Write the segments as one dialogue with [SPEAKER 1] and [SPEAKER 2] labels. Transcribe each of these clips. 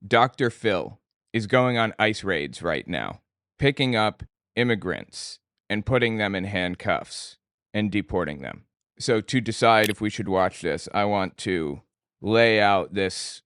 [SPEAKER 1] Dr. Phil is going on ICE raids right now, picking up immigrants and putting them in handcuffs and deporting them. So to decide if we should watch this, I want to lay out this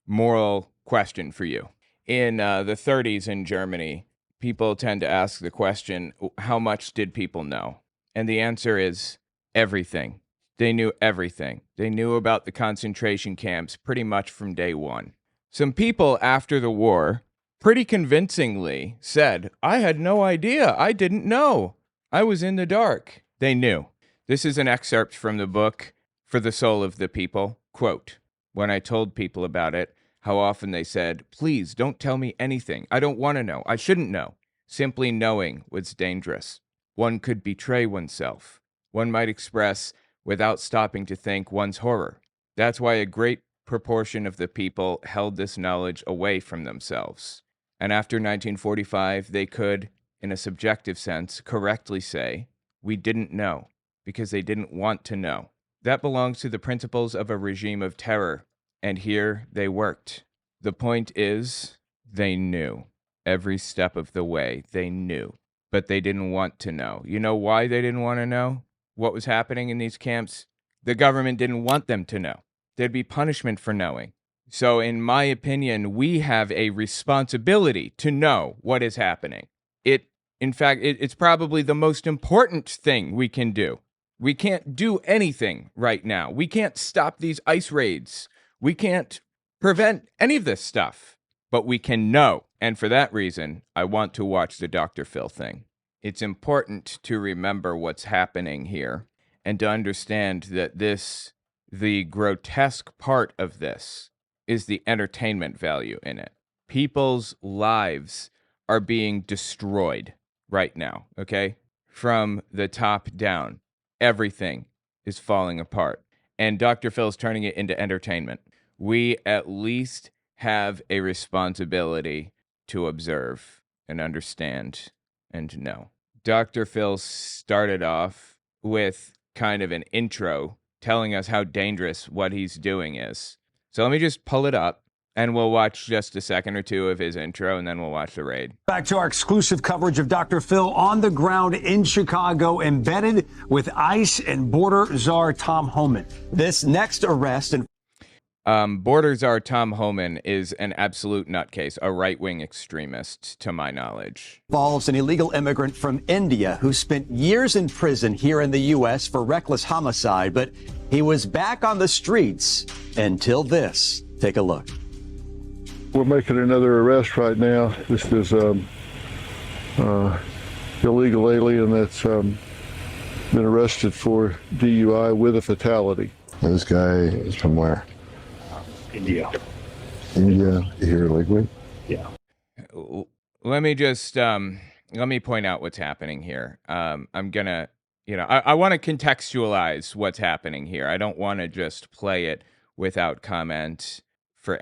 [SPEAKER 1] moral question for you. In the 30s in Germany, people tend to ask the question, how much did people know? And the answer is everything. They knew everything. They knew about the concentration camps pretty much from day one. Some people after the war pretty convincingly said, I had no idea. I didn't know. I was in the dark. They knew. This is an excerpt from the book For the Soul of the People. Quote, when I told people about it, how often they said, please don't tell me anything. I don't want to know. I shouldn't know. Simply knowing was dangerous. One could betray oneself. One might express, without stopping to think, one's horror. That's why a great proportion of the people held this knowledge away from themselves. And after 1945, they could, in a subjective sense, correctly say, we didn't know, because they didn't want to know. That belongs to the principles of a regime of terror, and here they worked. The point is, they knew. Every step of the way, they knew. But they didn't want to know. You know why they didn't want to know what was happening in these camps? The government didn't want them to know. There'd be punishment for knowing. So in my opinion, we have a responsibility to know what is happening. In fact, it's probably the most important thing we can do. We can't do anything right now. We can't stop these ICE raids. We can't prevent any of this stuff. But we can know. And for that reason, I want to watch the Dr. Phil thing. It's important to remember what's happening here and to understand that the grotesque part of this is the entertainment value in it. People's lives are being destroyed right now, okay? From the top down, everything is falling apart. And Dr. Phil's turning it into entertainment. We at least have a responsibility to observe and understand and to know. Dr. Phil started off with kind of an intro telling us how dangerous what he's doing is. So let me just pull it up, and we'll watch just a second or two of his intro, and then we'll watch the raid.
[SPEAKER 2] Back to our exclusive coverage of Dr. Phil on the ground in Chicago, embedded with ICE and border czar Tom Homan. This next arrest and
[SPEAKER 1] border czar Tom Homan is an absolute nutcase, a right-wing extremist, to my knowledge.
[SPEAKER 2] Involves an illegal immigrant from India who spent years in prison here in the U.S. for reckless homicide, but he was back on the streets until this. Take a look.
[SPEAKER 3] We're making another arrest right now. This is illegal alien that's been arrested for DUI with a fatality.
[SPEAKER 4] This guy is from where?
[SPEAKER 3] India.
[SPEAKER 4] India, here illegally?
[SPEAKER 3] Yeah.
[SPEAKER 1] Let me just let me point out what's happening here. I'm gonna, I want to contextualize what's happening here. I don't want to just play it without comment for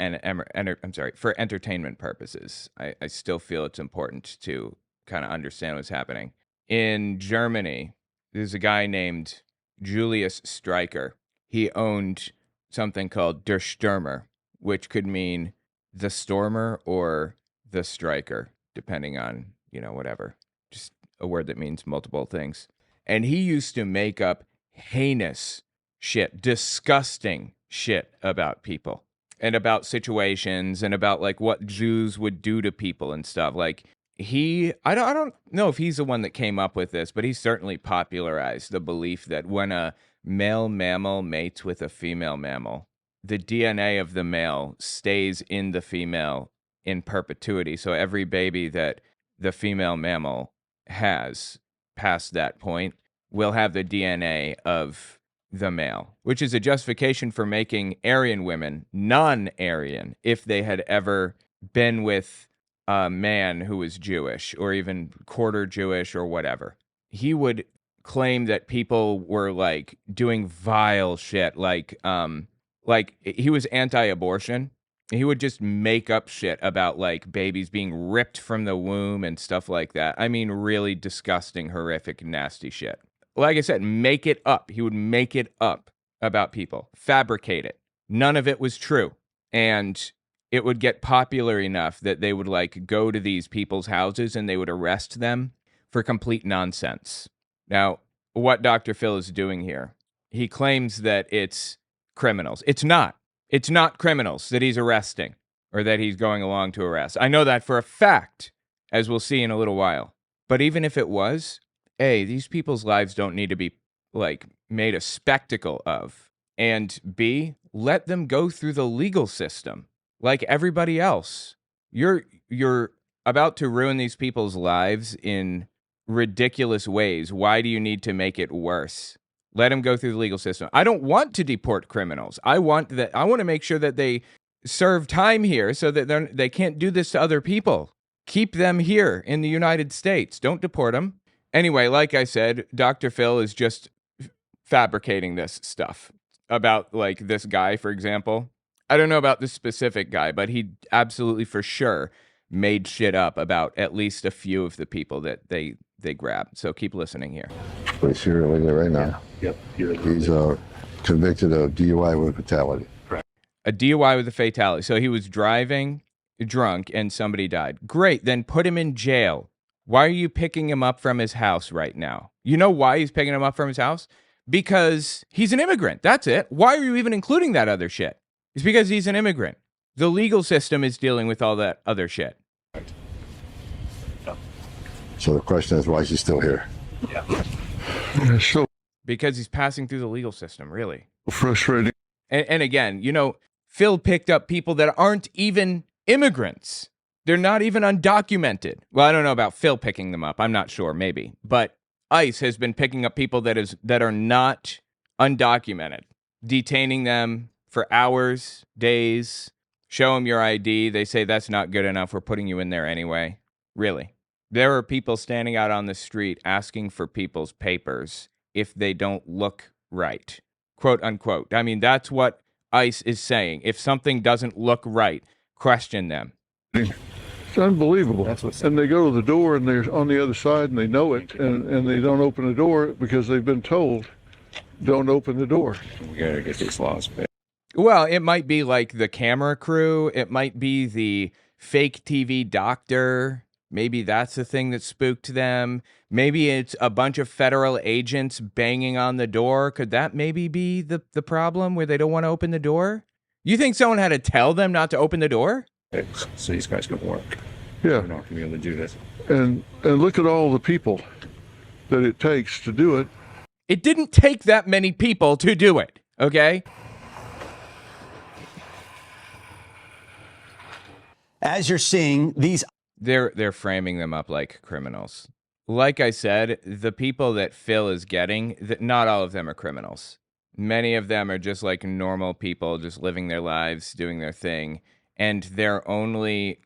[SPEAKER 1] for entertainment purposes. I still feel it's important to kind of understand what's happening. In Germany, there's a guy named Julius Streicher. He owned something called Der Stürmer, which could mean the stormer or the striker, depending on, whatever. Just a word that means multiple things. And he used to make up heinous shit, disgusting shit about people and about situations and about like what Jews would do to people and stuff. Like I don't know if he's the one that came up with this, but he certainly popularized the belief that when a male mammal mates with a female mammal, the DNA of the male stays in the female in perpetuity. So every baby that the female mammal has past that point will have the DNA of the male, which is a justification for making Aryan women non-Aryan if they had ever been with a man who was Jewish or even quarter Jewish or whatever. He would claim that people were like doing vile shit, like he was anti-abortion. He would just make up shit about like babies being ripped from the womb and stuff like that. I mean, really disgusting, horrific, nasty shit. Like I said, make it up. He would make it up about people, fabricate it. None of it was true. And it would get popular enough that they would like go to these people's houses and they would arrest them for complete nonsense. Now, what Dr. Phil is doing here, he claims that it's criminals. It's not. It's not criminals that he's arresting or that he's going along to arrest. I know that for a fact, as we'll see in a little while. But even if it was, A, these people's lives don't need to be like made a spectacle of. And B, let them go through the legal system like everybody else. You're about to ruin these people's lives in ridiculous ways. Why do you need to make it worse? Let them go through the legal system. I don't want to deport criminals. I want to make sure that they serve time here so that they can't do this to other people. Keep them here in the United States. Don't deport them. Anyway, like I said, Dr. Phil is just fabricating this stuff about like this guy, for example. I don't know about this specific guy, but he absolutely for sure made shit up about at least a few of the people that they grabbed. So keep listening here.
[SPEAKER 4] He's here illegally right now.
[SPEAKER 5] Yep.
[SPEAKER 4] He's convicted of DUI with fatality.
[SPEAKER 1] A DUI with a fatality. So he was driving drunk and somebody died. Great, then put him in jail. Why are you picking him up from his house right now? You know why he's picking him up from his house? Because he's an immigrant. That's it. Why are you even including that other shit? It's because he's an immigrant. The legal system is dealing with all that other shit.
[SPEAKER 4] So the question is, why is he still here?
[SPEAKER 3] So
[SPEAKER 1] Because he's passing through the legal system, really.
[SPEAKER 3] frustrating.
[SPEAKER 1] And again, you know, Phil picked up people that aren't even immigrants. They're not even undocumented. Well, I don't know about Phil picking them up. I'm not sure, maybe. But ICE has been picking up people that are not undocumented, detaining them for hours, days, show them your ID. They say that's not good enough. We're putting you in there anyway. Really. There are people standing out on the street asking for people's papers if they don't look right, quote unquote. I mean, that's what ICE is saying. If something doesn't look right, question them.
[SPEAKER 3] It's unbelievable. And they go to the door and they're on the other side and they know it and they don't open the door because they've been told, don't open the door.
[SPEAKER 5] We gotta get these laws passed.
[SPEAKER 1] Well, it might be like the camera crew. It might be the fake TV doctor. Maybe that's the thing that spooked them. Maybe it's a bunch of federal agents banging on the door. Could that maybe be the problem where they don't want to open the door? You think someone had to tell them not to open the door?
[SPEAKER 5] So these guys can work.
[SPEAKER 3] Yeah.
[SPEAKER 5] We're not gonna be able to do this.
[SPEAKER 3] And look at all the people that it takes to do it.
[SPEAKER 1] It didn't take that many people to do it, okay?
[SPEAKER 2] As you're seeing, these
[SPEAKER 1] They're framing them up like criminals. Like I said, the people that Phil is getting, not all of them are criminals. Many of them are just like normal people, just living their lives, doing their thing. And their only,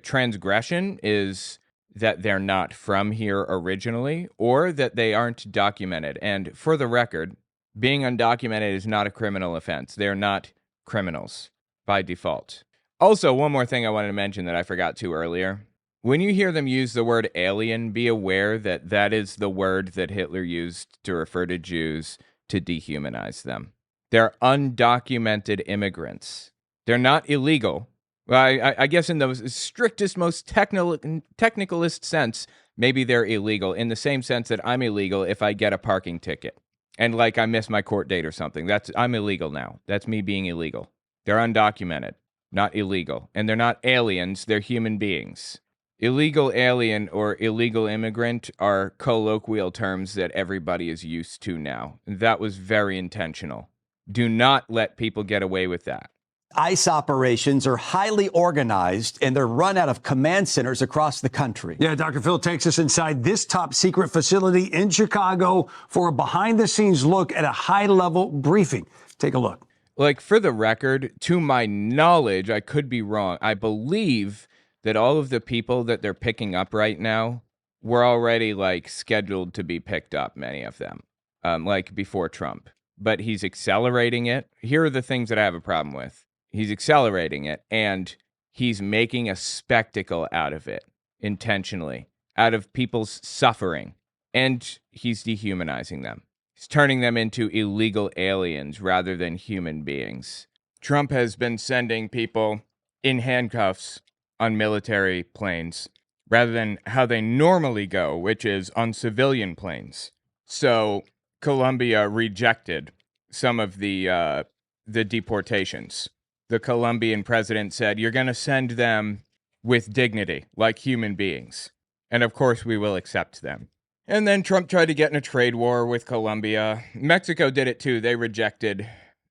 [SPEAKER 1] transgression is that they're not from here originally or that they aren't documented. And for the record, being undocumented is not a criminal offense. They're not criminals by default. Also, one more thing I wanted to mention that I forgot to earlier. When you hear them use the word alien, be aware that that is the word that Hitler used to refer to Jews to dehumanize them. They're undocumented immigrants. They're not illegal. Well, I guess in the strictest, most technicalist sense, maybe they're illegal in the same sense that I'm illegal if I get a parking ticket. And like I miss my court date or something. I'm illegal now. That's me being illegal. They're undocumented, not illegal. And they're not aliens, they're human beings. Illegal alien or illegal immigrant are colloquial terms that everybody is used to now. That was very intentional. Do not let people get away with that.
[SPEAKER 2] ICE operations are highly organized and they're run out of command centers across the country.
[SPEAKER 6] Yeah, Dr. Phil takes us inside this top secret facility in Chicago for a behind the scenes look at a high level briefing. Take a look.
[SPEAKER 1] Like, for the record, to my knowledge, I could be wrong. I believe that all of the people that they're picking up right now were already like scheduled to be picked up, many of them, like before Trump. But he's accelerating it. Here are the things that I have a problem with. He's accelerating it, and he's making a spectacle out of it intentionally, out of people's suffering, and he's dehumanizing them. He's turning them into illegal aliens rather than human beings. Trump has been sending people in handcuffs on military planes rather than how they normally go, which is on civilian planes. So Colombia rejected some of the deportations. The Colombian president said, you're going to send them with dignity, like human beings. And of course, we will accept them. And then Trump tried to get in a trade war with Colombia. Mexico did it too. They rejected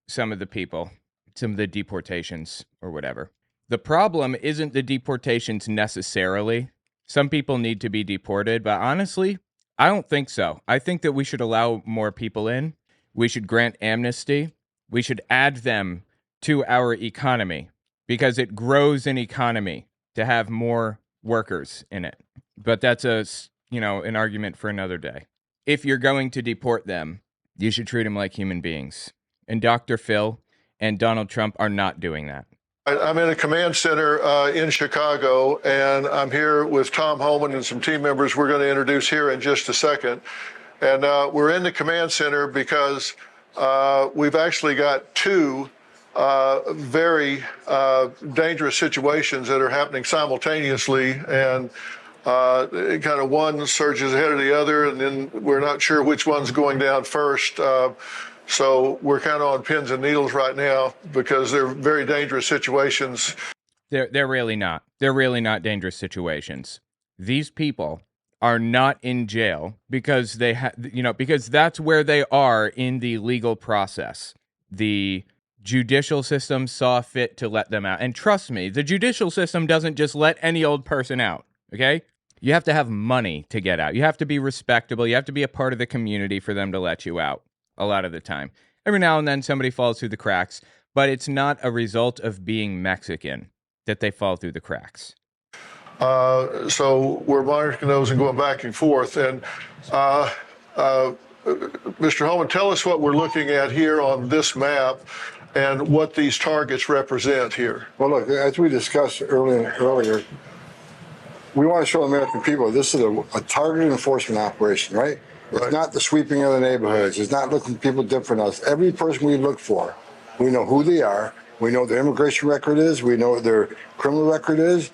[SPEAKER 1] some of the people, some of the deportations or whatever. The problem isn't the deportations necessarily. Some people need to be deported, but honestly, I don't think so. I think that we should allow more people in. We should grant amnesty. We should add them to our economy because it grows an economy to have more workers in it. But that's an argument for another day. If you're going to deport them, you should treat them like human beings. And Dr. Phil and Donald Trump are not doing that.
[SPEAKER 3] I'm in a command center in Chicago, and I'm here with Tom Homan and some team members we're going to introduce here in just a second. And we're in the command center because we've actually got two very dangerous situations that are happening simultaneously, and kind of one surges ahead of the other, and then we're not sure which one's going down first. So we're kind of on pins and needles right now because they're very dangerous situations.
[SPEAKER 1] They're really not. They're really not dangerous situations. These people are not in jail because because that's where they are in the legal process. The judicial system saw fit to let them out. And trust me, the judicial system doesn't just let any old person out, okay? You have to have money to get out. You have to be respectable. You have to be a part of the community for them to let you out a lot of the time. Every now and then somebody falls through the cracks, but it's not a result of being Mexican that they fall through the cracks.
[SPEAKER 3] So we're monitoring those and going back and forth. And Mr. Holman, tell us what we're looking at here on this map and what these targets represent here.
[SPEAKER 4] Well, look, as we discussed earlier, we want to show American people this is a targeted enforcement operation, right? It's not the sweeping of the neighborhoods. It's not looking at people different than us. Every person we look for, we know who they are. We know their immigration record is. We know what their criminal record is.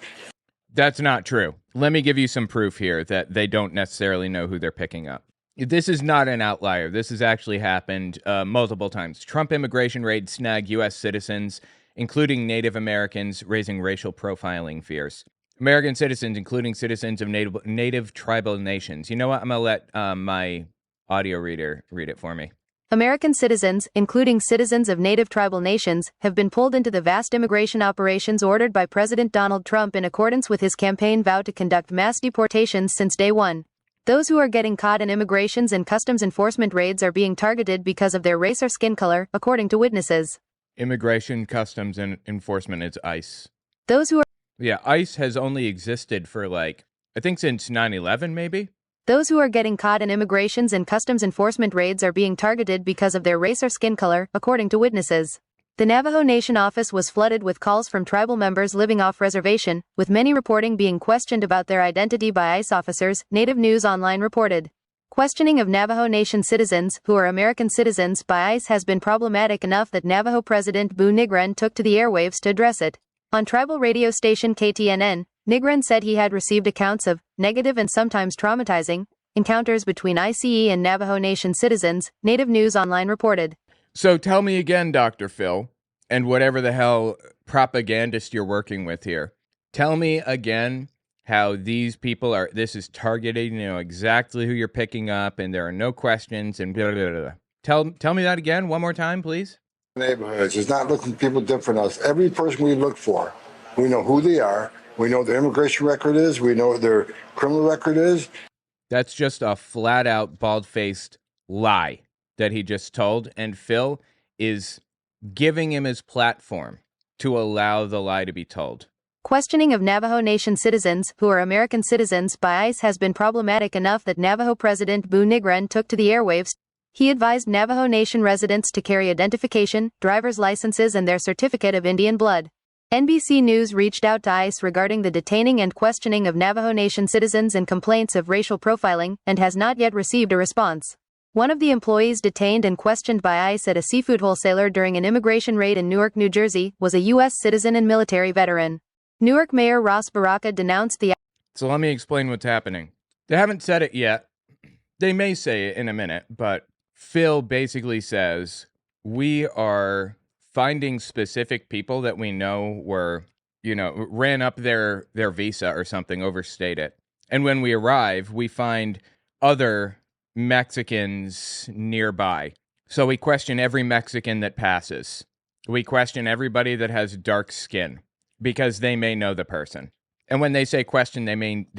[SPEAKER 1] That's not true. Let me give you some proof here that they don't necessarily know who they're picking up. This is not an outlier. This has actually happened multiple times. Trump immigration raids snag U.S. citizens, including Native Americans, raising racial profiling fears. American citizens, including citizens of native tribal nations. You know what? I'm going to let my audio reader read it for me.
[SPEAKER 7] American citizens, including citizens of native tribal nations, have been pulled into the vast immigration operations ordered by President Donald Trump in accordance with his campaign vow to conduct mass deportations since day one. Those who are getting caught in immigrations and customs enforcement raids are being targeted because of their race or skin color, according to witnesses.
[SPEAKER 1] Immigration, customs, and enforcement is ICE.
[SPEAKER 7] Those who are
[SPEAKER 1] Yeah, ICE has only existed for I think since 9/11 maybe?
[SPEAKER 7] Those who are getting caught in immigrations and customs enforcement raids are being targeted because of their race or skin color, according to witnesses. The Navajo Nation office was flooded with calls from tribal members living off reservation, with many reporting being questioned about their identity by ICE officers, Native News Online reported. Questioning of Navajo Nation citizens, who are American citizens, by ICE has been problematic enough that Navajo President Bu Nigren took to the airwaves to address it. On tribal radio station KTNN, Nigren said he had received accounts of negative and sometimes traumatizing encounters between ICE and Navajo Nation citizens, Native News Online reported.
[SPEAKER 1] So tell me again, Dr. Phil, and whatever the hell propagandist you're working with here, tell me again how these people this is targeted, exactly who you're picking up, and there are no questions, and blah, blah, blah. Tell me that again, one more time, please.
[SPEAKER 4] Neighborhoods. It's not looking at people different than us. Every person we look for, we know who they are. We know what their immigration record is. We know what their criminal record is.
[SPEAKER 1] That's just a flat-out, bald-faced lie that he just told, and Phil is giving him his platform to allow the lie to be told.
[SPEAKER 7] Questioning of Navajo Nation citizens, who are American citizens, by ICE has been problematic enough that Navajo President Bu Nigren took to the airwaves. He advised Navajo Nation residents to carry identification, driver's licenses, and their certificate of Indian blood. NBC News reached out to ICE regarding the detaining and questioning of Navajo Nation citizens and complaints of racial profiling, and has not yet received a response. One of the employees detained and questioned by ICE at a seafood wholesaler during an immigration raid in Newark, New Jersey, was a U.S. citizen and military veteran. Newark Mayor Ross Baraka denounced the...
[SPEAKER 1] So let me explain what's happening. They haven't said it yet. They may say it in a minute, but Phil basically says, we are finding specific people that we know were, ran up their visa or something, overstayed it. And when we arrive, we find other Mexicans nearby. So we question every Mexican that passes. We question everybody that has dark skin because they may know the person. And when they say question, they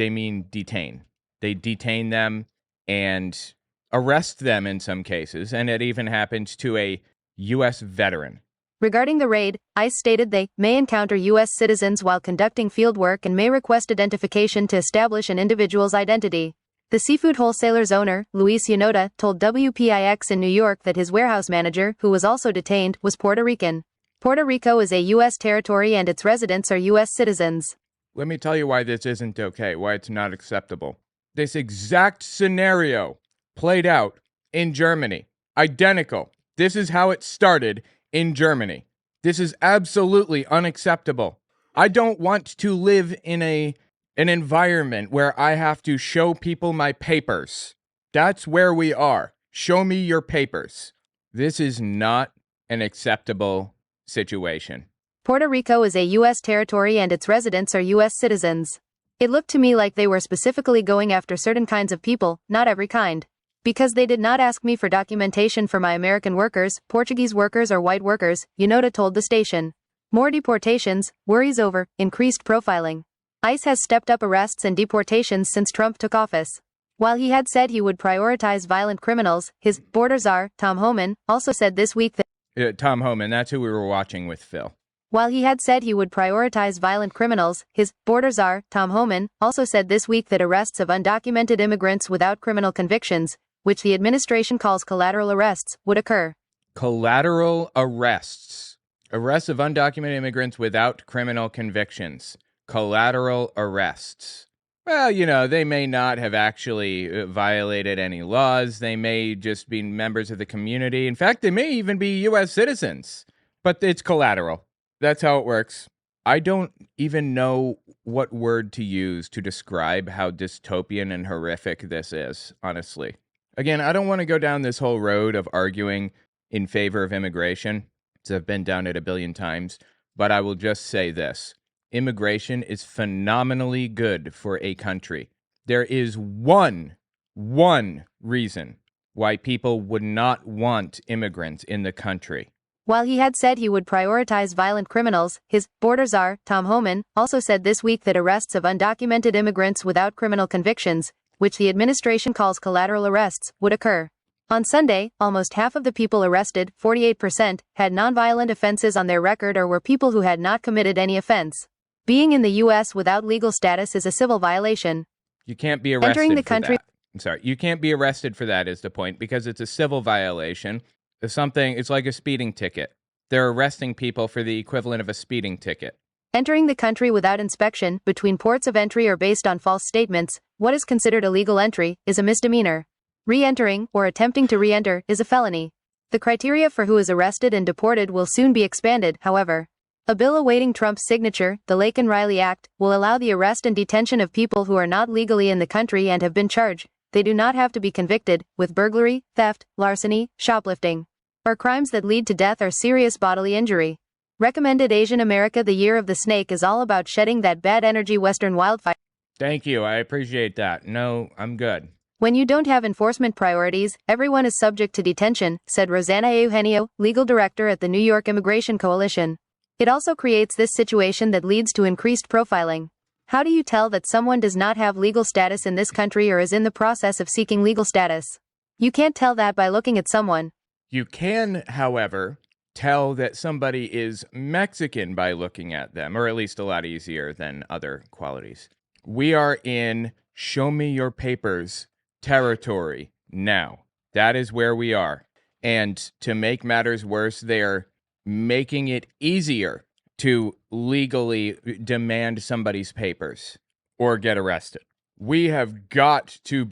[SPEAKER 1] mean detain. They detain them and arrest them in some cases. And it even happened to a U.S. veteran.
[SPEAKER 7] Regarding the raid, ICE stated they may encounter U.S. citizens while conducting field work and may request identification to establish an individual's identity. The seafood wholesaler's owner, Luis Yanota, told WPIX in New York that his warehouse manager, who was also detained, was Puerto Rican. Puerto Rico is a U.S. territory and its residents are U.S. citizens.
[SPEAKER 1] Let me tell you why this isn't okay, why it's not acceptable. This exact scenario played out in Germany. Identical. This is how it started in Germany. This is absolutely unacceptable. I don't want to live in an environment where I have to show people my papers. That's where we are. Show me your papers. This is not an acceptable situation.
[SPEAKER 7] Puerto Rico is a U.S. territory and its residents are U.S. citizens. It looked to me like they were specifically going after certain kinds of people, not every kind. Because they did not ask me for documentation for my American workers, Portuguese workers or white workers, Yanota told the station. More deportations, worries over increased profiling. ICE has stepped up arrests and deportations since Trump took office. While he had said he would prioritize violent criminals, his border czar, Tom Homan, also said this week that...
[SPEAKER 1] Tom Homan, that's who we were watching with Phil.
[SPEAKER 7] While he had said he would prioritize violent criminals, his border czar, Tom Homan, also said this week that arrests of undocumented immigrants without criminal convictions, which the administration calls collateral arrests, would occur.
[SPEAKER 1] Collateral arrests. Arrests of undocumented immigrants without criminal convictions. Collateral arrests. Well, they may not have actually violated any laws. They may just be members of the community. In fact, they may even be U.S. citizens. But it's collateral. That's how it works. I don't even know what word to use to describe how dystopian and horrific this is, honestly. Again, I don't want to go down this whole road of arguing in favor of immigration, as I've been down it a billion times, but I will just say this. Immigration is phenomenally good for a country. There is one reason why people would not want immigrants in the country.
[SPEAKER 7] While he had said he would prioritize violent criminals, his border czar, Tom Homan, also said this week that arrests of undocumented immigrants without criminal convictions, which the administration calls collateral arrests, would occur. On Sunday, almost half of the people arrested, 48%, had nonviolent offenses on their record or were people who had not committed any offense. Being in the U.S. without legal status is a civil violation.
[SPEAKER 1] You can't be arrested
[SPEAKER 7] Entering the
[SPEAKER 1] for
[SPEAKER 7] country.
[SPEAKER 1] that. I'm sorry. You can't be arrested for that is the point, because it's a civil violation. It's like a speeding ticket. They're arresting people for the equivalent of a speeding ticket.
[SPEAKER 7] Entering the country without inspection, between ports of entry or based on false statements, what is considered illegal entry, is a misdemeanor. Re-entering, or attempting to re-enter, is a felony. The criteria for who is arrested and deported will soon be expanded, however. A bill awaiting Trump's signature, the Laken-Riley Act, will allow the arrest and detention of people who are not legally in the country and have been charged. They do not have to be convicted, with burglary, theft, larceny, shoplifting, or crimes that lead to death or serious bodily injury. Recommended Asian America The Year of the Snake is all about shedding that bad energy Western wildfire.
[SPEAKER 1] Thank you. I appreciate that. No, I'm good.
[SPEAKER 7] When you don't have enforcement priorities, everyone is subject to detention, said Rosanna Eugenio, legal director at the New York Immigration Coalition. It also creates this situation that leads to increased profiling. How do you tell that someone does not have legal status in this country or is in the process of seeking legal status? You can't tell that by looking at someone.
[SPEAKER 1] You can, however, tell that somebody is Mexican by looking at them, or at least a lot easier than other qualities. We are in show me your papers territory now. That is where we are. And to make matters worse, they're making it easier to legally demand somebody's papers or get arrested. we have got to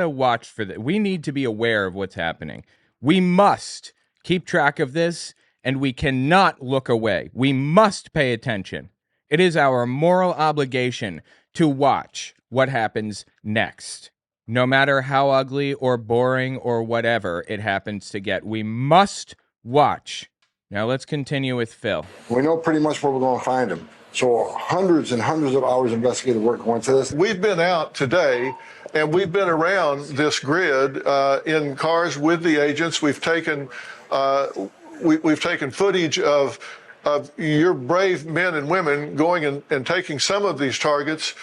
[SPEAKER 1] watch for that. We need to be aware of what's happening. We must keep track of this, and we cannot look away. We must pay attention. It is our moral obligation to watch what happens next. No matter how ugly or boring or whatever it happens to get, we must watch. Now let's continue with Phil.
[SPEAKER 4] We know pretty much where we're going to find them. So hundreds and hundreds of hours of investigative work went to this.
[SPEAKER 3] We've been out today, and we've been around this grid in cars with the agents. We've taken footage of your brave men and women going and taking some of these targets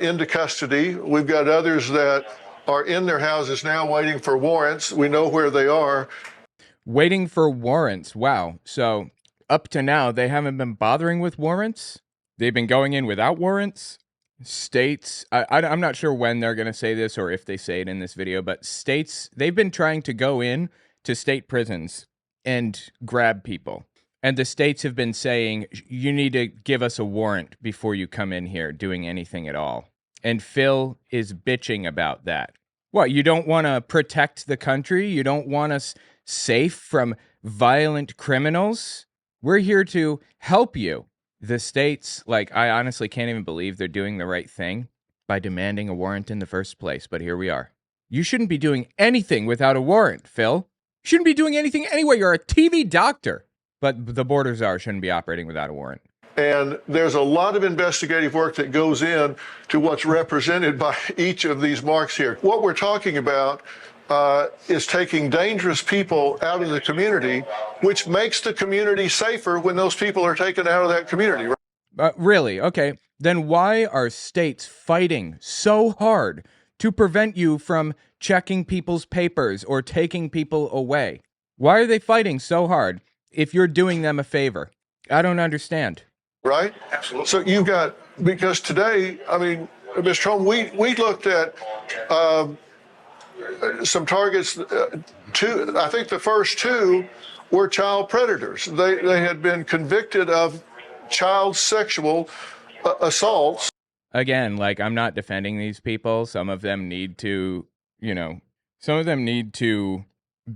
[SPEAKER 3] into custody. We've got others that are in their houses now waiting for warrants. We know where they are.
[SPEAKER 1] Waiting for warrants. Wow. So up to now, they haven't been bothering with warrants? They've been going in without warrants? States, I'm not sure when they're going to say this or if they say it in this video, but states, they've been trying to go in to state prisons and grab people. And the states have been saying, you need to give us a warrant before you come in here doing anything at all. And Phil is bitching about that. What, you don't want to protect the country? You don't want us safe from violent criminals? We're here to help you. The states, I honestly can't even believe they're doing the right thing by demanding a warrant in the first place, but here we are. You shouldn't be doing anything without a warrant, Phil. You shouldn't be doing anything anyway. You're a TV doctor. But the border czar shouldn't be operating without a warrant.
[SPEAKER 3] And there's a lot of investigative work that goes in to what's represented by each of these marks here. What we're talking about is taking dangerous people out of the community, which makes the community safer when those people are taken out of that community.
[SPEAKER 1] Really? Okay. Then why are states fighting so hard to prevent you from checking people's papers or taking people away? Why are they fighting so hard if you're doing them a favor? I don't understand.
[SPEAKER 3] Right? Absolutely. So you've got, because today, I mean, Mr. Trump, we looked at some targets. I think the first two were child predators. They had been convicted of child sexual assaults.
[SPEAKER 1] Again, I'm not defending these people. Some of them need to,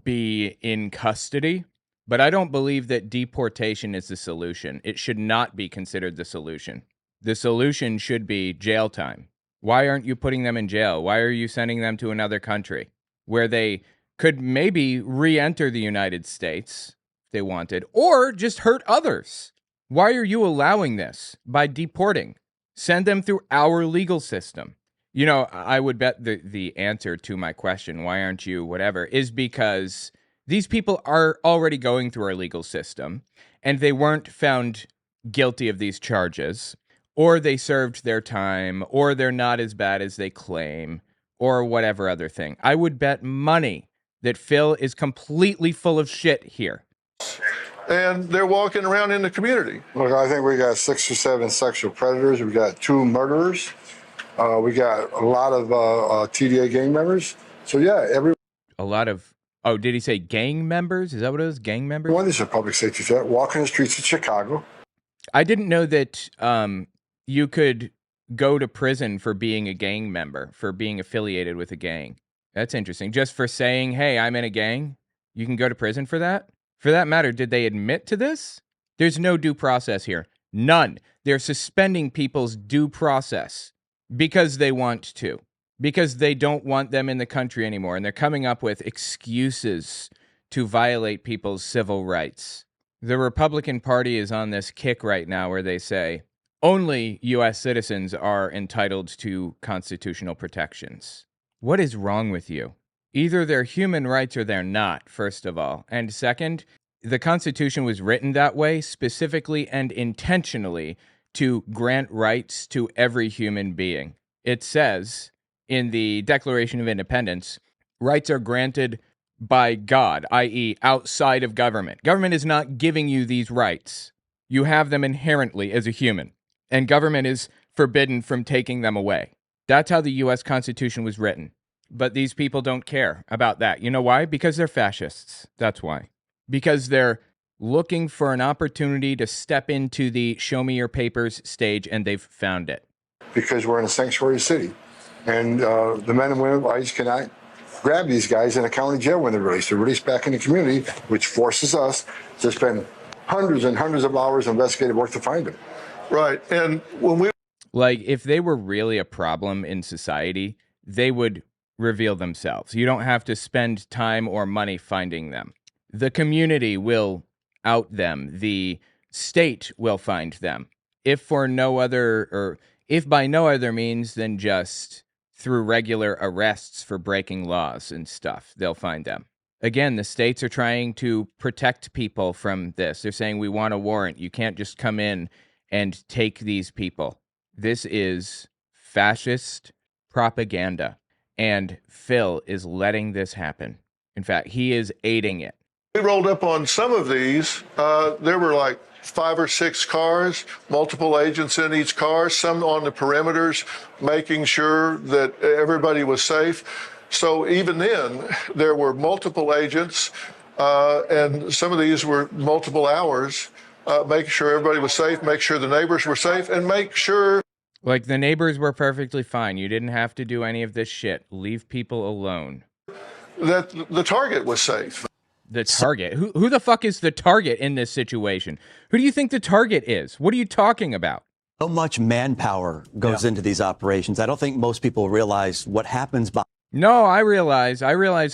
[SPEAKER 1] be in custody. But I don't believe that deportation is the solution. It should not be considered the solution. The solution should be jail time. Why aren't you putting them in jail? Why are you sending them to another country where they could maybe re-enter the United States if they wanted, or just hurt others? Why are you allowing this by deporting? Send them through our legal system. I would bet the answer to my question, why aren't you whatever, is because these people are already going through our legal system, and they weren't found guilty of these charges, or they served their time, or they're not as bad as they claim, or whatever other thing. I would bet money that Phil is completely full of shit here.
[SPEAKER 3] And they're walking around in the community.
[SPEAKER 4] Look, I think we got 6 or 7 sexual predators. We got 2 murderers. We got a lot of TDA gang members. So, yeah,
[SPEAKER 1] a lot of... Oh, did he say gang members? Is that what it was? Gang members?
[SPEAKER 4] One is a public safety threat, walking the streets of Chicago.
[SPEAKER 1] I didn't know that you could go to prison for being a gang member, for being affiliated with a gang. That's interesting. Just for saying, hey, I'm in a gang, you can go to prison for that? For that matter, did they admit to this? There's no due process here. None. They're suspending people's due process because they want to. Because they don't want them in the country anymore, and they're coming up with excuses to violate people's civil rights. The Republican Party is on this kick right now where they say only U.S. citizens are entitled to constitutional protections. What is wrong with you? Either they're human rights or they're not, first of all. And second, the Constitution was written that way specifically and intentionally to grant rights to every human being. It says in the Declaration of Independence, rights are granted by God, i.e. outside of government. Government is not giving you these rights. You have them inherently as a human, and government is forbidden from taking them away. That's how the U.S. Constitution was written. But these people don't care about that. You know why? Because they're fascists. That's why. Because they're looking for an opportunity to step into the show me your papers stage, and they've found it.
[SPEAKER 4] because we're in a sanctuary city. And the men and women of ICE cannot grab these guys in a county jail when they're released. They're released back in the community, which forces us to spend hundreds and hundreds of hours investigative work to find them.
[SPEAKER 3] Right. And when we
[SPEAKER 1] Like, if they were really a problem in society, they would reveal themselves. You don't have to spend time or money finding them. The community will out them. The state will find them. If for no other, or if by no other means than just through regular arrests for breaking laws and stuff, they'll find them. Again, the states are trying to protect people from this. They're saying, we want a warrant. You can't just come in and take these people. This is fascist propaganda, and Phil is letting this happen. In fact, he is aiding it.
[SPEAKER 3] rolled up on some of these, there were like 5 or 6 cars, multiple agents in each car, some on the perimeters, making sure that everybody was safe. So even then, there were multiple agents, and some of these were multiple hours, making sure everybody was safe, make sure the neighbors were safe, and make sure.
[SPEAKER 1] Like, the neighbors were perfectly fine. You didn't have to do any of this shit. Leave people alone.
[SPEAKER 3] That the target was safe.
[SPEAKER 1] The target? Who the fuck is the target in this situation? Who do you think the target is? What are you talking about?
[SPEAKER 2] So much manpower goes into these operations. I don't think most people realize what happens by.
[SPEAKER 1] No, I realize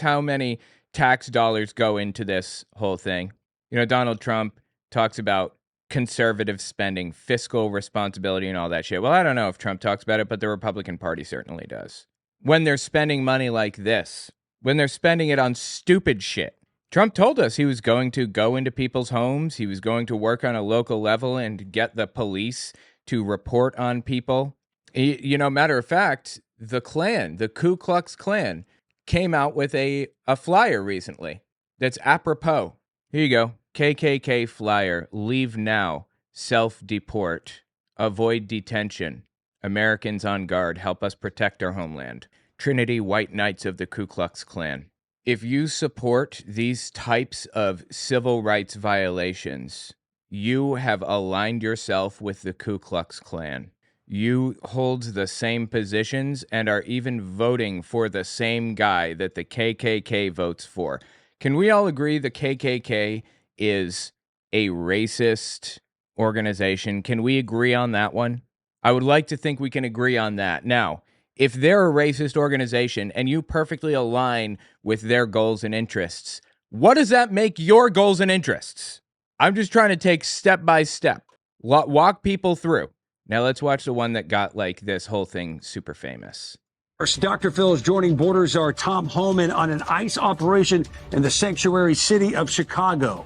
[SPEAKER 1] how many tax dollars go into this whole thing. You know, Donald Trump talks about conservative spending, fiscal responsibility, and all that shit. Well, I don't know if Trump talks about it, but the Republican Party certainly does. When they're spending money like this, when they're spending it on stupid shit. Trump told us he was going to go into people's homes. He was going to work on a local level and get the police to report on people. You know, matter of fact, the Klan, the Ku Klux Klan, came out with a flyer recently that's apropos. Here you go. KKK flyer. Leave now. Self-deport. Avoid detention. Americans on guard. Help us protect our homeland. Trinity White Knights of the Ku Klux Klan. If you support these types of civil rights violations, you have aligned yourself with the Ku Klux Klan. You hold the same positions and are even voting for the same guy that the KKK votes for. Can we all agree the KKK is a racist organization? Can we agree on that one? I would like to think we can agree on that. Now, if they're a racist organization and you perfectly align with their goals and interests, what does that make your goals and interests? I'm just trying to take step by step, walk people through. Now let's watch the one that got like this whole thing super famous.
[SPEAKER 6] First, Dr. Phil is joining Borders czar Tom Homan on an ICE operation in the sanctuary city of Chicago.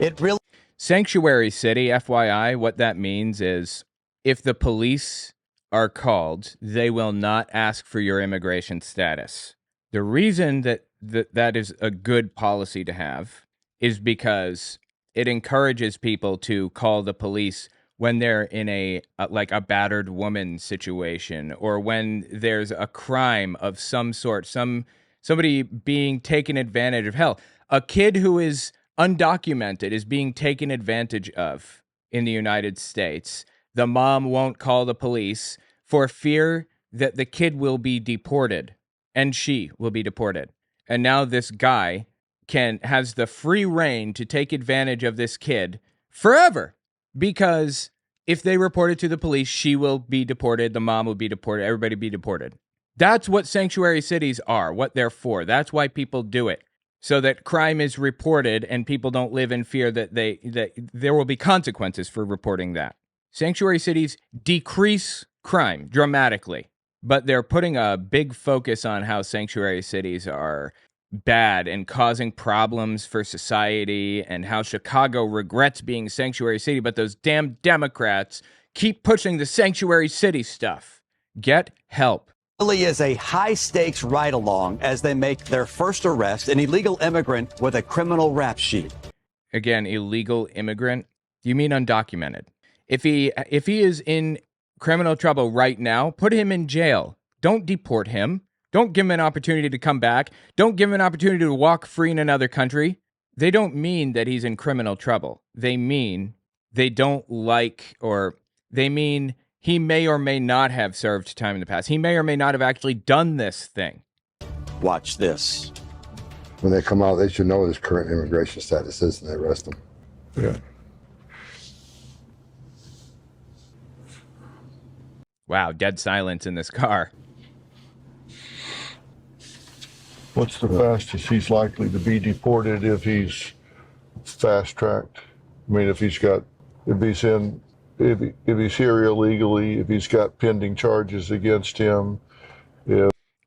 [SPEAKER 1] Sanctuary city, FYI, what that means is if the police are called, they will not ask for your immigration status. The reason that is a good policy to have is because it encourages people to call the police when they're in a battered woman situation, or when there's a crime of some sort, somebody being taken advantage of. Hell, a kid who is undocumented is being taken advantage of in the United States. The mom won't call the police for fear that the kid will be deported, and she will be deported. And now this guy has the free reign to take advantage of this kid forever, because if they report it to the police, she will be deported, the mom will be deported, everybody be deported. That's what sanctuary cities are, what they're for. That's why people do it, so that crime is reported and people don't live in fear that there will be consequences for reporting that. Sanctuary cities decrease crime dramatically, but they're putting a big focus on how sanctuary cities are bad and causing problems for society, and how Chicago regrets being sanctuary city, but those damn Democrats keep pushing the sanctuary city stuff. Get help.
[SPEAKER 2] Really is a high-stakes ride-along as they make their first arrest, an illegal immigrant with a criminal rap sheet.
[SPEAKER 1] Again, illegal immigrant? You mean undocumented? If he is in criminal trouble right now, put him in jail. Don't deport him. Don't give him an opportunity to come back. Don't give him an opportunity to walk free in another country. They don't mean that he's in criminal trouble. They mean they don't like, or they mean He may or may not have served time in the past. He may or may not have actually done this thing.
[SPEAKER 2] Watch this.
[SPEAKER 4] When they come out, they should know what his current immigration status is and they arrest him.
[SPEAKER 3] Yeah.
[SPEAKER 1] Wow, dead silence in this car.
[SPEAKER 3] What's the fastest he's likely to be deported if he's fast-tracked? I mean, if he's here illegally, if he's got pending charges against him,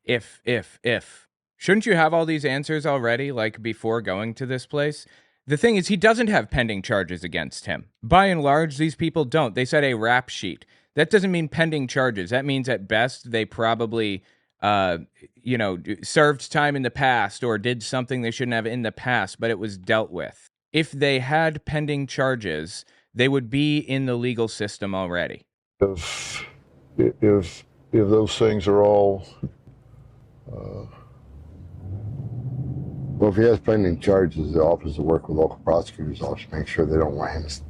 [SPEAKER 1] If. Shouldn't you have all these answers already, like before going to this place? The thing is, he doesn't have pending charges against him. By and large, these people don't. They said a rap sheet. That doesn't mean pending charges. That means at best they probably, served time in the past or did something they shouldn't have in the past, but it was dealt with. If they had pending charges, they would be in the legal system already.
[SPEAKER 3] if those things are all,
[SPEAKER 4] Well, if he has pending charges, the office will work with local prosecutors' office to make sure they don't want him to,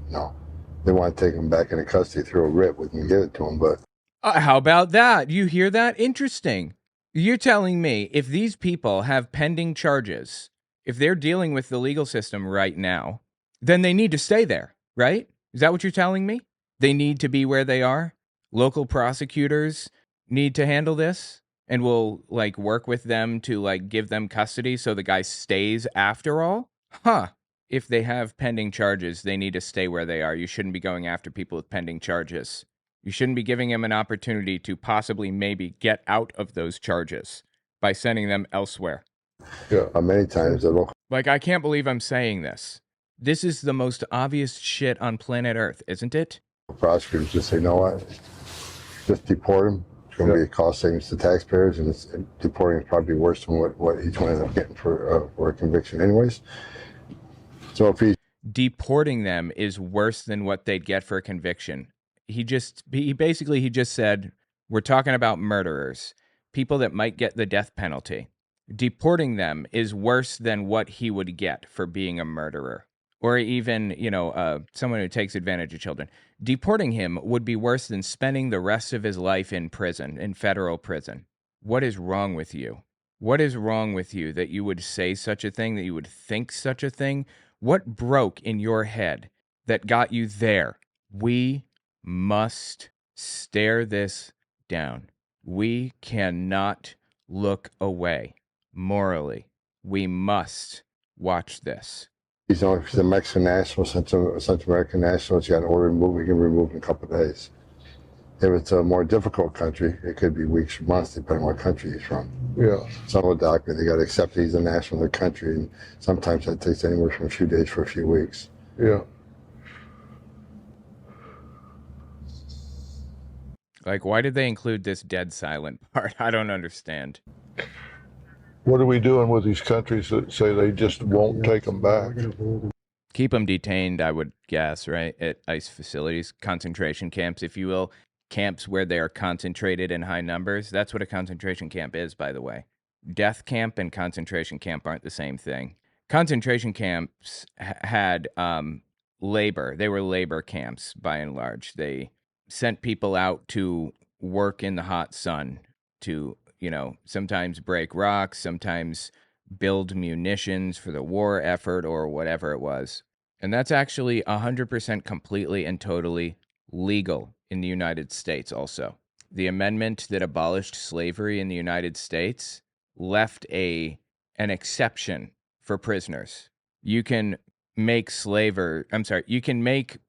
[SPEAKER 4] they want to take him back into custody through a writ. We can give it to him, but
[SPEAKER 1] How about that? You hear that? Interesting. You're telling me if these people have pending charges, if they're dealing with the legal system right now, then they need to stay there, right? Is that what you're telling me? They need to be where they are? Local prosecutors need to handle this? And we'll work with them to give them custody so the guy stays after all? Huh. If they have pending charges, they need to stay where they are. You shouldn't be going after people with pending charges. You shouldn't be giving them an opportunity to possibly maybe get out of those charges by sending them elsewhere.
[SPEAKER 4] many times the local
[SPEAKER 1] I can't believe I'm saying this. This is the most obvious shit on planet Earth, isn't it?
[SPEAKER 4] prosecutors just say, just deport him. It's going to be a cost savings to taxpayers, and deporting is probably worse than what each one ends up getting for a conviction anyways. So if he
[SPEAKER 1] Deporting them is worse than what they'd get for a conviction. He basically said, we're talking about murderers, people that might get the death penalty. Deporting them is worse than what he would get for being a murderer. Or even, someone who takes advantage of children. Deporting him would be worse than spending the rest of his life in prison, in federal prison. What is wrong with you? What is wrong with you that you would say such a thing, that you would think such a thing? What broke in your head that got you there? We must stare this down. We cannot look away. Morally, we must watch this.
[SPEAKER 4] he's a Mexican national, Central American national, he's got an order removed, we can remove in a couple of days. If it's a more difficult country, it could be weeks or months, depending on what country he's from.
[SPEAKER 3] yeah.
[SPEAKER 4] Some of the document, they got to accept that he's a national of the country, and sometimes that takes anywhere from a few days for a few weeks.
[SPEAKER 3] Yeah.
[SPEAKER 1] Why did they include this dead silent part? I don't understand.
[SPEAKER 3] What are we doing with these countries that say they just won't take them back?
[SPEAKER 1] Keep them detained, I would guess, right? At ICE facilities, concentration camps, if you will. Camps where they are concentrated in high numbers. That's what a concentration camp is, by the way. Death camp and concentration camp aren't the same thing. Concentration camps had labor. They were labor camps, by and large. They sent people out to work in the hot sun to, sometimes break rocks, sometimes build munitions for the war effort or whatever it was. And that's actually 100% completely and totally legal in the United States also. The amendment that abolished slavery in the United States left an exception for prisoners. You can make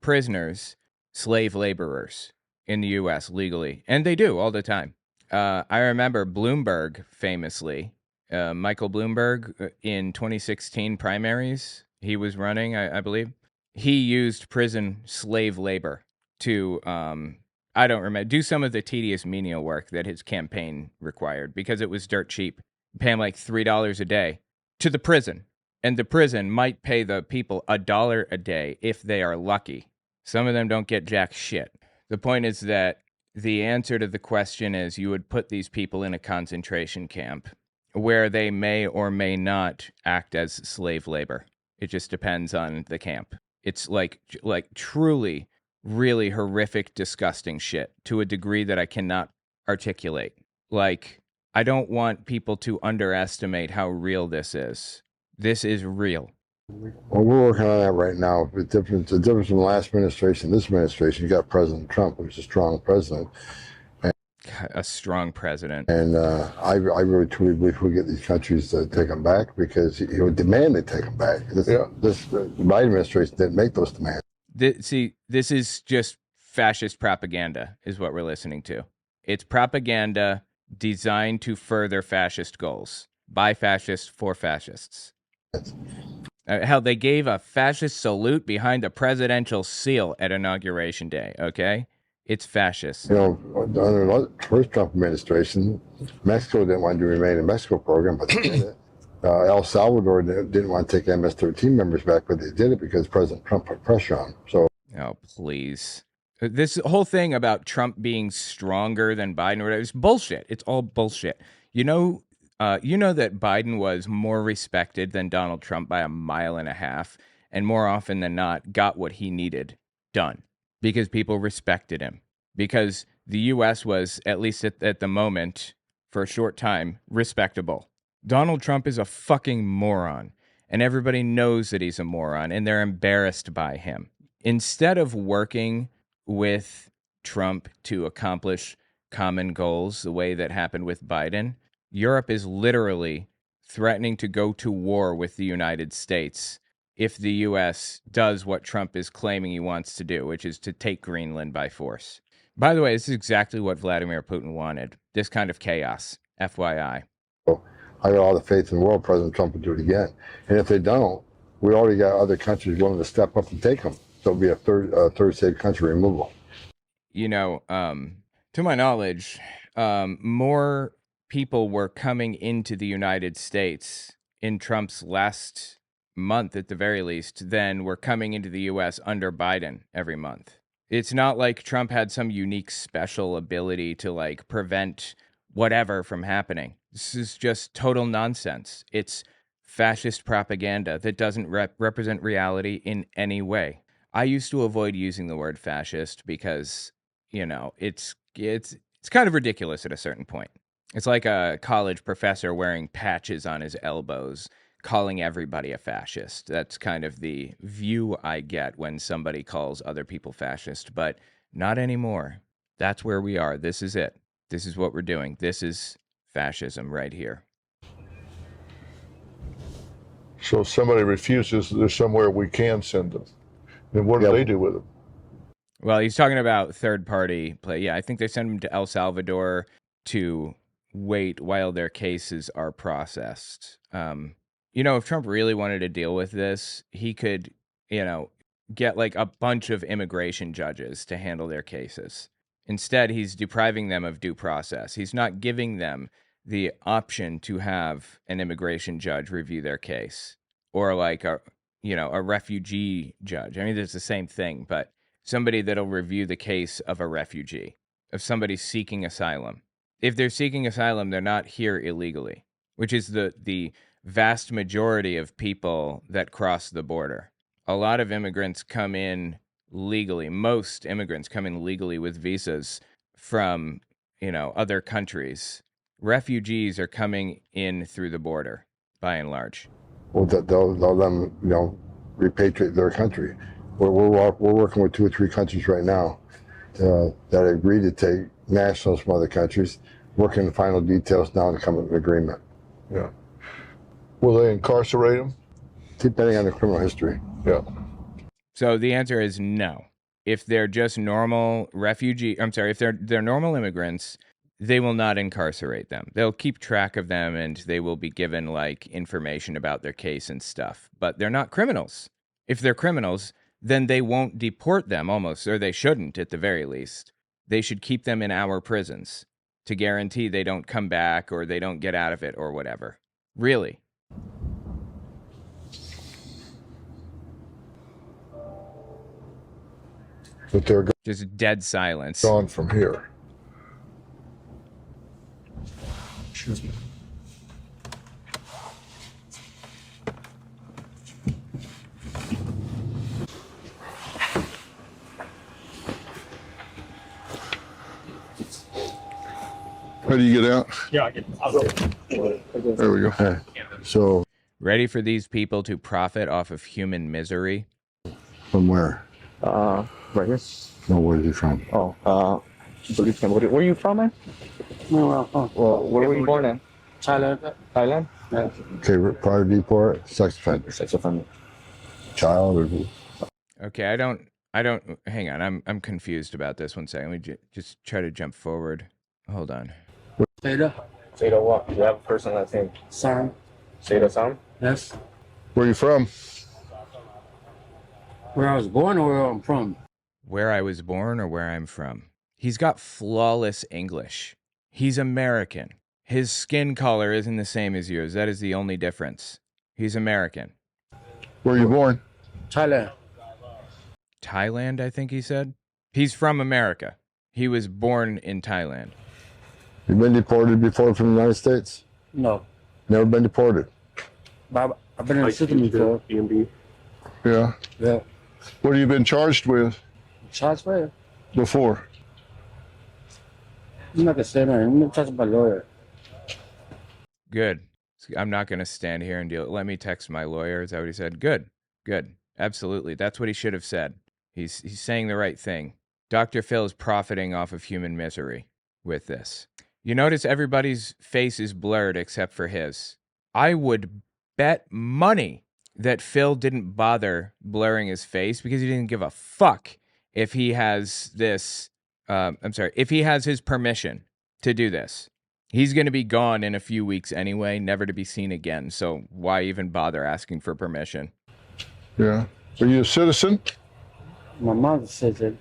[SPEAKER 1] prisoners slave laborers in the U.S. legally, and they do all the time. I remember Bloomberg famously, Michael Bloomberg in 2016 primaries, he was running, I believe. He used prison slave labor to, I don't remember, do some of the tedious menial work that his campaign required because it was dirt cheap. Pay him $3 a day to the prison. And the prison might pay the people $1 a day if they are lucky. Some of them don't get jack shit. The point is that the answer to the question is you would put these people in a concentration camp where they may or may not act as slave labor. It just depends on the camp. It's truly really horrific, disgusting shit to a degree that I cannot articulate. Like, I don't want people to underestimate how real this is. This is real.
[SPEAKER 4] Well, we're working on that right now. The difference from the last administration, this administration, you got President Trump, who's a strong president.
[SPEAKER 1] A strong president.
[SPEAKER 4] And I really truly believe we'll get these countries to take them back, because he would demand they take them back. The Biden administration didn't make those demands.
[SPEAKER 1] This is just fascist propaganda is what we're listening to. It's propaganda designed to further fascist goals by fascists for fascists. Hell, they gave a fascist salute behind the presidential seal at Inauguration Day, okay? It's fascist.
[SPEAKER 4] You know, under the first Trump administration, Mexico didn't want to remain in the Mexico program, but they did it. El Salvador didn't want to take MS-13 members back, but they did it because President Trump put pressure on them. So,
[SPEAKER 1] oh, please. This whole thing about Trump being stronger than Biden or whatever is bullshit. It's all bullshit. You know that Biden was more respected than Donald Trump by 1.5 miles, and more often than not got what he needed done because people respected him. Because the U.S. was, at least at the moment, for a short time, respectable. Donald Trump is a fucking moron, and everybody knows that he's a moron, and they're embarrassed by him. Instead of working with Trump to accomplish common goals the way that happened with Biden, Europe is literally threatening to go to war with the United States if the U.S. does what Trump is claiming he wants to do, which is to take Greenland by force. By the way, this is exactly what Vladimir Putin wanted, this kind of chaos, FYI.
[SPEAKER 4] I got all the faith in the world President Trump will do it again. And if they don't, we already got other countries willing to step up and take them. So it'll be a third state country removal.
[SPEAKER 1] You know, to my knowledge, more people were coming into the United States in Trump's last month, at the very least, than were coming into the U.S. under Biden every month. It's not like Trump had some unique special ability to, like, prevent whatever from happening. This is just total nonsense. It's fascist propaganda that doesn't represent reality in any way. I used to avoid using the word fascist because, you know, it's kind of ridiculous at a certain point. It's like a college professor wearing patches on his elbows, calling everybody a fascist. That's kind of the view I get when somebody calls other people fascist, but not anymore. That's where we are. This is it. This is what we're doing. This is fascism right here.
[SPEAKER 3] So if somebody refuses, there's somewhere we can send them. And what do they do with them?
[SPEAKER 1] Well, he's talking about third-party play. Yeah, I think they send them to El Salvador to wait while their cases are processed. You know, if Trump really wanted to deal with this, he could, you know, get like a bunch of immigration judges to handle their cases. Instead, he's depriving them of due process. He's not giving them the option to have an immigration judge review their case, or like a refugee judge. I mean, it's the same thing, but somebody that'll review the case of a refugee, of somebody seeking asylum. If they're seeking asylum, they're not here illegally, which is the vast majority of people that cross the border. A lot of immigrants come in legally. Most immigrants come in legally with visas from, you know, other countries. Refugees are coming in through the border, by and large.
[SPEAKER 4] Well, they'll let them, you know, repatriate their country. We're working with 2 or 3 countries right now that agree to take nationals from other countries, working the final details now to come to an agreement.
[SPEAKER 3] Yeah. Will they incarcerate them?
[SPEAKER 4] Depending on their criminal history.
[SPEAKER 3] Yeah.
[SPEAKER 1] So the answer is no. If they're just normal if they're normal immigrants, they will not incarcerate them. They'll keep track of them and they will be given like information about their case and stuff. But they're not criminals. If they're criminals, then they won't deport them almost, or they shouldn't at the very least. They should keep them in our prisons to guarantee they don't come back or they don't get out of it or whatever. Really.
[SPEAKER 3] But they're
[SPEAKER 1] Just dead silence.
[SPEAKER 3] gone from here.
[SPEAKER 5] Excuse me.
[SPEAKER 3] How do you get out?
[SPEAKER 5] I'll go.
[SPEAKER 3] There we go.
[SPEAKER 4] So,
[SPEAKER 1] Ready for these people to profit off of human misery?
[SPEAKER 4] from where?
[SPEAKER 8] Right here.
[SPEAKER 4] No, where's he from?
[SPEAKER 8] Oh, believe him. Where are you from, man? Well, where were you born in?
[SPEAKER 5] Thailand.
[SPEAKER 8] Thailand?
[SPEAKER 5] Yeah.
[SPEAKER 4] Okay, prior to deport, sex offender.
[SPEAKER 8] Sex offender.
[SPEAKER 4] Child or who?
[SPEAKER 1] Okay, I don't hang on. I'm confused about this. 1 second. Let me just try to jump forward. Hold on.
[SPEAKER 5] Theta.
[SPEAKER 8] Seda what? You have a person last name.
[SPEAKER 5] Sam.
[SPEAKER 8] Seda Sam?
[SPEAKER 5] Yes.
[SPEAKER 3] Where are you from?
[SPEAKER 5] Where I was born or where I'm from?
[SPEAKER 1] Where I was born or where I'm from. He's got flawless English. He's American. His skin color isn't the same as yours. That is the only difference. He's American.
[SPEAKER 3] Where are you born?
[SPEAKER 5] Thailand.
[SPEAKER 1] Thailand, I think he said. He's from America. He was born in Thailand.
[SPEAKER 4] You been deported before from the United States?
[SPEAKER 5] No.
[SPEAKER 4] Never been deported?
[SPEAKER 5] But I've been in the system before.
[SPEAKER 3] Yeah.
[SPEAKER 5] Yeah.
[SPEAKER 3] What have you been charged with
[SPEAKER 5] Charge for it.
[SPEAKER 3] before?
[SPEAKER 5] I'm not gonna say nothing. I'm gonna talk to my lawyer.
[SPEAKER 1] Good. I'm not going to stand here and deal. Let me text my lawyer. Is that what he said? Good. Good. Absolutely. That's what he should have said. He's saying the right thing. Dr. Phil is profiting off of human misery with this. You notice everybody's face is blurred except for his. I would bet money that Phil didn't bother blurring his face because he didn't give a fuck if he has this, if he has his permission to do this. He's going to be gone in a few weeks anyway, never to be seen again. So why even bother asking for permission?
[SPEAKER 3] Yeah. Are you a citizen?
[SPEAKER 5] My mom says it.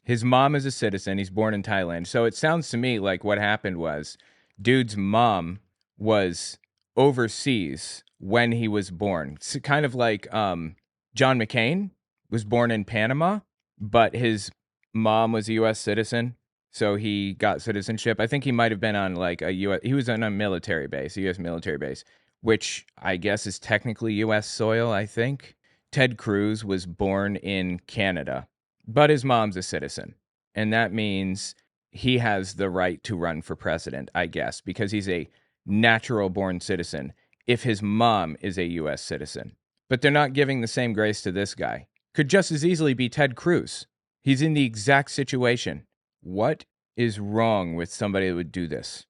[SPEAKER 1] His mom is a citizen. He's born in Thailand. So it sounds to me like what happened was dude's mom was overseas when he was born. It's kind of like John McCain was born in Panama, but his mom was a U.S. citizen. So he got citizenship. I think he might have been on like he was on a military base, a U.S. military base, which I guess is technically U.S. soil, I think. Ted Cruz was born in Canada, but his mom's a citizen. And that means he has the right to run for president, I guess, because he's a natural born citizen if his mom is a U.S. citizen. But they're not giving the same grace to this guy. Could just as easily be Ted Cruz. He's in the exact situation. What is wrong with somebody that would do this?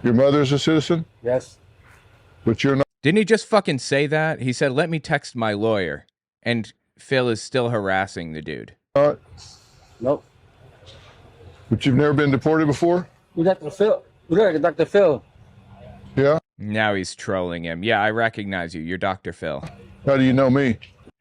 [SPEAKER 3] Your mother's a citizen,
[SPEAKER 5] Yes.
[SPEAKER 3] but you're not.
[SPEAKER 1] Didn't he just fucking say that? He said, let me text my lawyer. And Phil is still harassing the dude.
[SPEAKER 5] Nope.
[SPEAKER 3] But you've never been deported before?
[SPEAKER 5] You Dr. Phil. You look like Dr. Phil.
[SPEAKER 3] Yeah.
[SPEAKER 1] Now he's trolling him. Yeah, I recognize you. You're Dr. Phil.
[SPEAKER 3] How do you know me?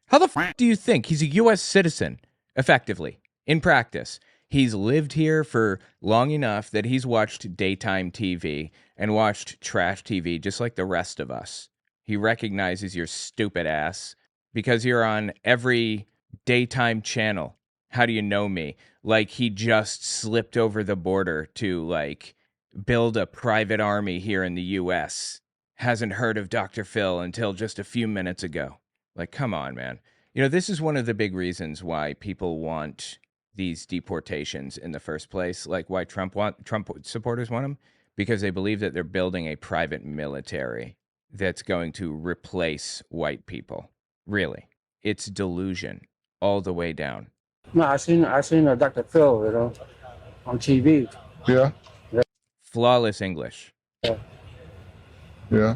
[SPEAKER 1] How the f*** do you think? He's a U.S. citizen, effectively, in practice. He's lived here for long enough that he's watched daytime TV and watched trash TV just like the rest of us. He recognizes your stupid ass because you're on every daytime channel. How do you know me? Like he just slipped over the border to like build a private army here in the U.S. Hasn't heard of Dr. Phil until just a few minutes ago. Like, come on, man. You know, this is one of the big reasons why people want these deportations in the first place, like why Trump supporters want them, because they believe that they're building a private military that's going to replace white people. Really, it's delusion all the way down.
[SPEAKER 5] No, I seen Dr. Phil, you know, on TV.
[SPEAKER 3] Yeah.
[SPEAKER 1] Flawless English.
[SPEAKER 3] Yeah.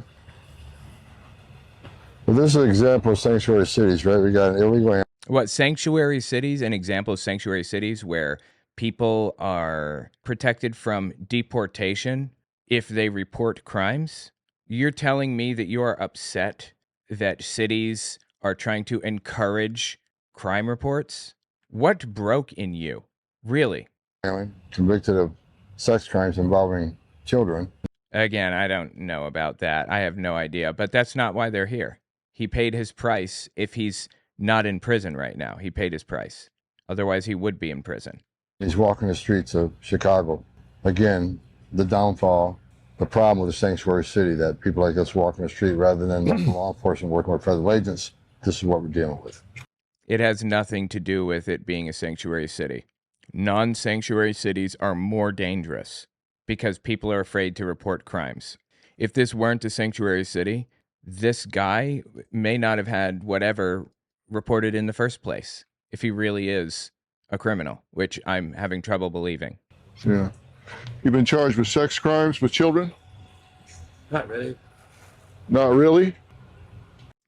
[SPEAKER 4] Well, this is an example of sanctuary cities, right? We got an illegal.
[SPEAKER 1] What, sanctuary cities? An example of sanctuary cities where people are protected from deportation if they report crimes? You're telling me that you are upset that cities are trying to encourage crime reports? What broke in you? Really?
[SPEAKER 4] Convicted of sex crimes involving children.
[SPEAKER 1] Again, I don't know about that. I have no idea, but that's not why they're here. He paid his price. If he's not in prison right now, he paid his price. Otherwise, he would be in prison.
[SPEAKER 4] He's walking the streets of Chicago. Again, the downfall, the problem with the sanctuary city, that people like us walking the street rather than law enforcement working with federal agents. This is what we're dealing with.
[SPEAKER 1] It has nothing to do with it being a sanctuary city. Non-sanctuary cities are more dangerous. because people are afraid to report crimes. If this weren't a sanctuary city, this guy may not have had whatever reported in the first place, if he really is a criminal, which I'm having trouble believing.
[SPEAKER 3] Yeah. You've been charged with sex crimes with children?
[SPEAKER 5] Not really.
[SPEAKER 3] Not really?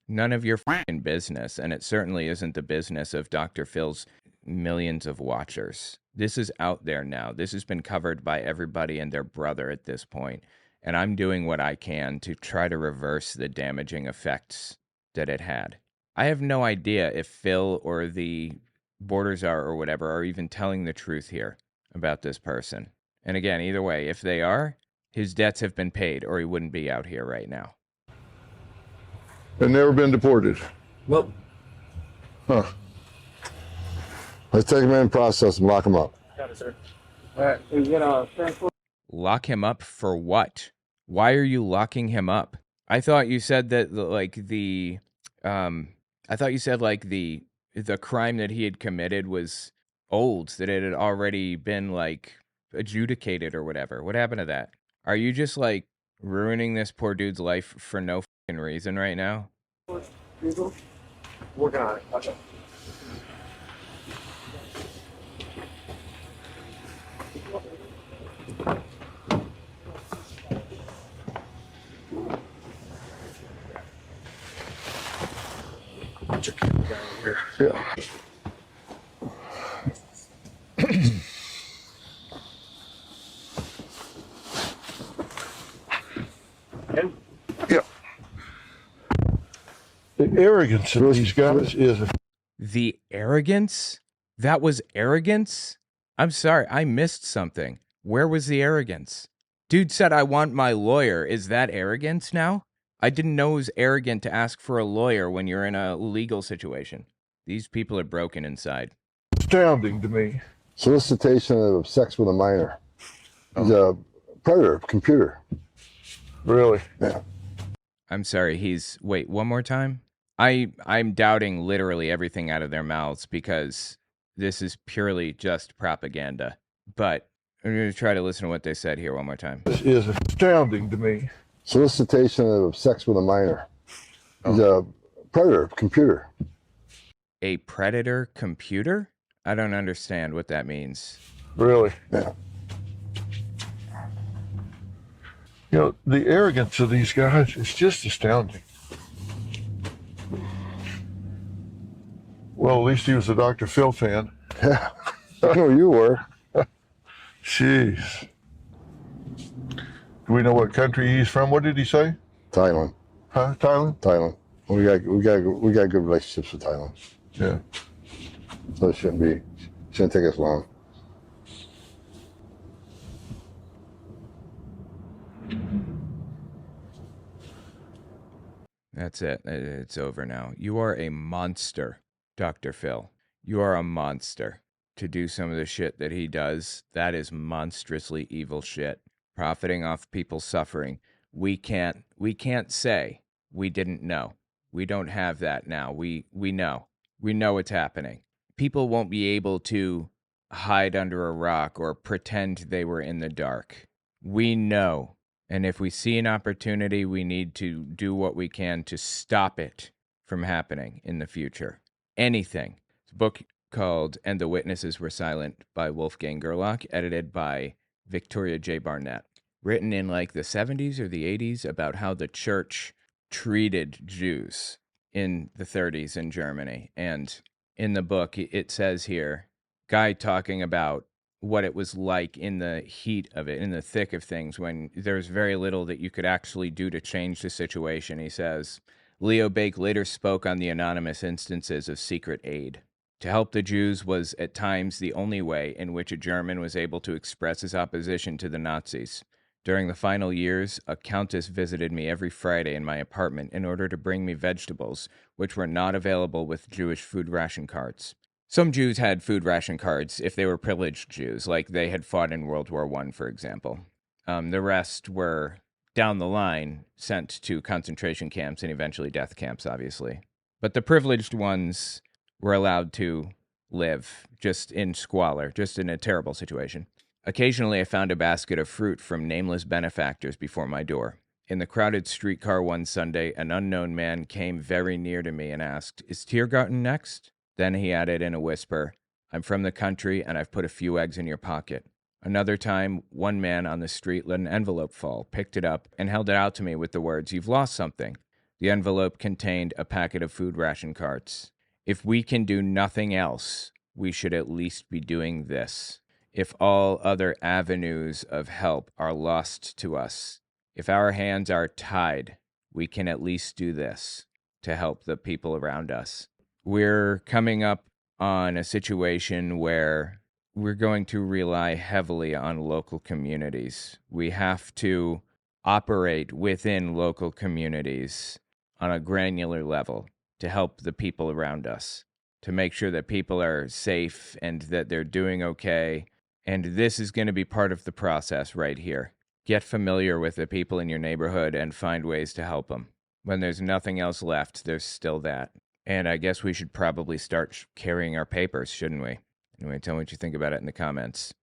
[SPEAKER 1] None of your f***ing business, and it certainly isn't the business of Dr. Phil's millions of watchers. This is out there now. This has been covered by everybody and their brother at this point, and I'm doing what I can to try to reverse the damaging effects that it had. I have no idea if Phil or the Borders or whatever are even telling the truth here about this person. And again, either way, if they are, his debts have been paid or he wouldn't be out here right now.
[SPEAKER 3] And never been deported?
[SPEAKER 5] Well,
[SPEAKER 3] Huh.
[SPEAKER 4] Let's take him in and process him, lock him up.
[SPEAKER 5] got it, sir. All right, we get a transport.
[SPEAKER 1] Lock him up for what? Why are you locking him up? I thought you said that the crime that he had committed was old, that it had already been like adjudicated or whatever. What happened to that? Are you just like ruining this poor dude's life for no fucking reason right now?
[SPEAKER 5] Working on it. Okay.
[SPEAKER 3] Yeah. Yeah. The arrogance of these guys is...
[SPEAKER 1] The arrogance? That was arrogance? I'm sorry, I missed something. Where was the arrogance? Dude said, I want my lawyer. Is that arrogance now? I didn't know it was arrogant to ask for a lawyer when you're in a legal situation. These people are broken inside.
[SPEAKER 3] astounding to me.
[SPEAKER 4] Solicitation of sex with a minor. He's a predator, computer.
[SPEAKER 3] Really?
[SPEAKER 4] Yeah.
[SPEAKER 1] I'm sorry, wait, one more time? I'm doubting literally everything out of their mouths because this is purely just propaganda. But I'm going to try to listen to what they said here one more time.
[SPEAKER 3] This is astounding to me.
[SPEAKER 4] Solicitation of sex with a minor. He's a predator, computer.
[SPEAKER 1] A predator computer? I don't understand what that means.
[SPEAKER 3] Really?
[SPEAKER 4] Yeah.
[SPEAKER 3] You know, the arrogance of these guys is just astounding. Well, at least he was a Dr. Phil fan.
[SPEAKER 4] Yeah. I know you were.
[SPEAKER 3] Jeez. Do we know what country he's from? What did he say?
[SPEAKER 4] Thailand.
[SPEAKER 3] Huh? Thailand?
[SPEAKER 4] Thailand. We got good relationships with Thailand.
[SPEAKER 3] Yeah.
[SPEAKER 4] So it shouldn't take us long.
[SPEAKER 1] That's it. It's over now. You are a monster, Dr. Phil. You are a monster. To do some of the shit that he does, that is monstrously evil shit. Profiting off people's suffering. We can't say we didn't know. We don't have that now. We know. We know it's happening. People won't be able to hide under a rock or pretend they were in the dark. We know. And if we see an opportunity, we need to do what we can to stop it from happening in the future. Anything. It's a book called And the Witnesses Were Silent by Wolfgang Gerlach, edited by Victoria J. Barnett. Written in like the 70s or the 80s about how the church treated Jews in the 30s in Germany. And in the book, it says here, guy talking about what it was like in the heat of it, in the thick of things, when there's very little that you could actually do to change the situation. He says, Leo Baeck later spoke on the anonymous instances of secret aid. To help the Jews was at times the only way in which a German was able to express his opposition to the Nazis. During the final years, a countess visited me every Friday in my apartment in order to bring me vegetables, which were not available with Jewish food ration cards. Some Jews had food ration cards if they were privileged Jews, like they had fought in World War I, for example. The rest were, down the line, sent to concentration camps and eventually death camps, obviously. But the privileged ones were allowed to live just in squalor, just in a terrible situation. Occasionally, I found a basket of fruit from nameless benefactors before my door. In the crowded streetcar one Sunday, an unknown man came very near to me and asked, "Is Tiergarten next?" Then he added in a whisper, "I'm from the country and I've put a few eggs in your pocket." Another time, one man on the street let an envelope fall, picked it up, and held it out to me with the words, "You've lost something." The envelope contained a packet of food ration carts. If we can do nothing else, we should at least be doing this. If all other avenues of help are lost to us, if our hands are tied, we can at least do this to help the people around us. We're coming up on a situation where we're going to rely heavily on local communities. We have to operate within local communities on a granular level to help the people around us, to make sure that people are safe and that they're doing okay. And this is going to be part of the process right here. Get familiar with the people in your neighborhood and find ways to help them. When there's nothing else left, there's still that. And I guess we should probably start carrying our papers, shouldn't we? Anyway, tell me what you think about it in the comments.